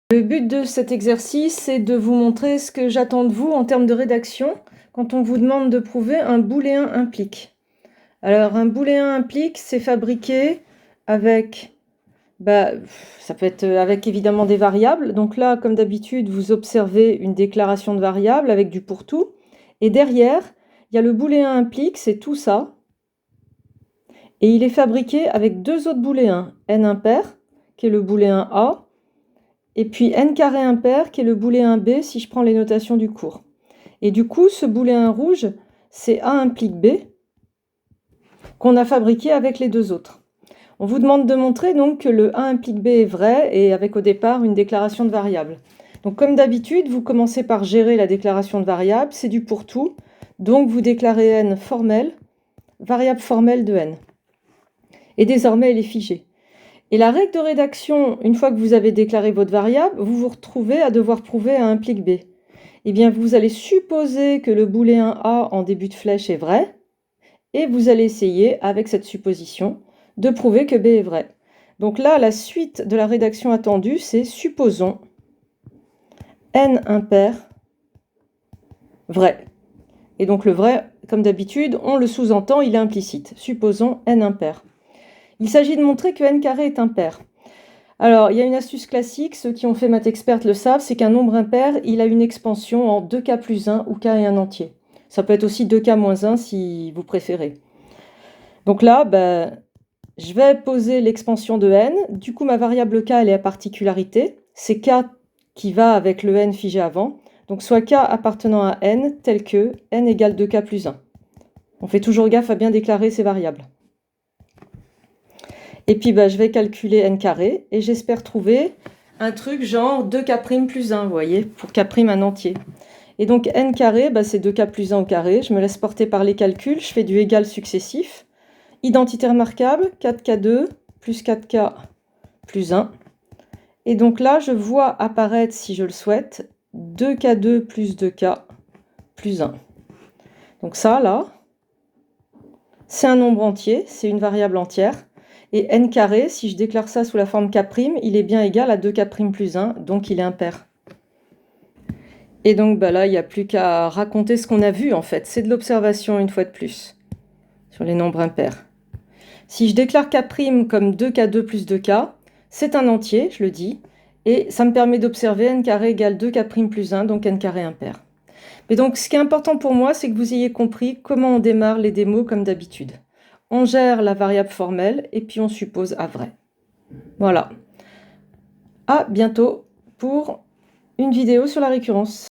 Le but de cet exercice, c'est de vous montrer ce que j'attends de vous en termes de rédaction quand on vous demande de prouver un booléen implique. Alors, un booléen implique, c'est fabriqué avec, ça peut être avec évidemment des variables. Donc là, comme d'habitude, vous observez une déclaration de variable avec du pour tout. Et derrière, il y a le booléen implique, c'est tout ça. Et il est fabriqué avec deux autres booléens, n impair, qui est le booléen A, et puis n carré impair, qui est le booléen B, si je prends les notations du cours. Et du coup, ce booléen rouge, c'est A implique B, qu'on a fabriqué avec les deux autres. On vous demande de montrer donc que le A implique B est vrai, et avec au départ une déclaration de variable. Donc comme d'habitude, vous commencez par gérer la déclaration de variable, c'est du pour tout, donc vous déclarez n formelle, variable formelle de n. Et désormais, elle est figée. Et la règle de rédaction, une fois que vous avez déclaré votre variable, vous vous retrouvez à devoir prouver A implique B. Eh bien, vous allez supposer que le booléen A en début de flèche est vrai, et vous allez essayer, avec cette supposition, de prouver que B est vrai. Donc là, la suite de la rédaction attendue, c'est supposons n impair vrai. Et donc le vrai, comme d'habitude, on le sous-entend, il est implicite. Supposons n impair. Il s'agit de montrer que n carré est impair. Alors, il y a une astuce classique, ceux qui ont fait Math Expert le savent, c'est qu'un nombre impair, il a une expansion en 2k plus 1 ou k est un entier. Ça peut être aussi 2k moins 1 si vous préférez. Donc là, je vais poser l'expansion de n. Du coup, ma variable k, elle est à particularité. C'est k qui va avec le n figé avant. Donc soit k appartenant à n, tel que n égale 2k plus 1. On fait toujours gaffe à bien déclarer ces variables. Et puis je vais calculer n carré et j'espère trouver un truc genre 2k' plus 1, vous voyez, pour k' un entier. Et donc n carré, c'est 2k plus 1 au carré. Je me laisse porter par les calculs, je fais du égal successif. Identité remarquable, 4k2 plus 4k plus 1. Et donc là, je vois apparaître, si je le souhaite, 2k2 plus 2k plus 1. Donc ça, là, c'est un nombre entier, c'est une variable entière. Et n carré, si je déclare ça sous la forme k', il est bien égal à 2k' plus 1, donc il est impair. Et donc là, il n'y a plus qu'à raconter ce qu'on a vu en fait. C'est de l'observation une fois de plus, sur les nombres impairs. Si je déclare k' comme 2k2 plus 2k, c'est un entier, je le dis, et ça me permet d'observer n carré égale 2k' plus 1, donc n carré impair. Mais donc ce qui est important pour moi, c'est que vous ayez compris comment on démarre les démos comme d'habitude. On gère la variable formelle et puis on suppose à vrai. Voilà. À bientôt pour une vidéo sur la récurrence.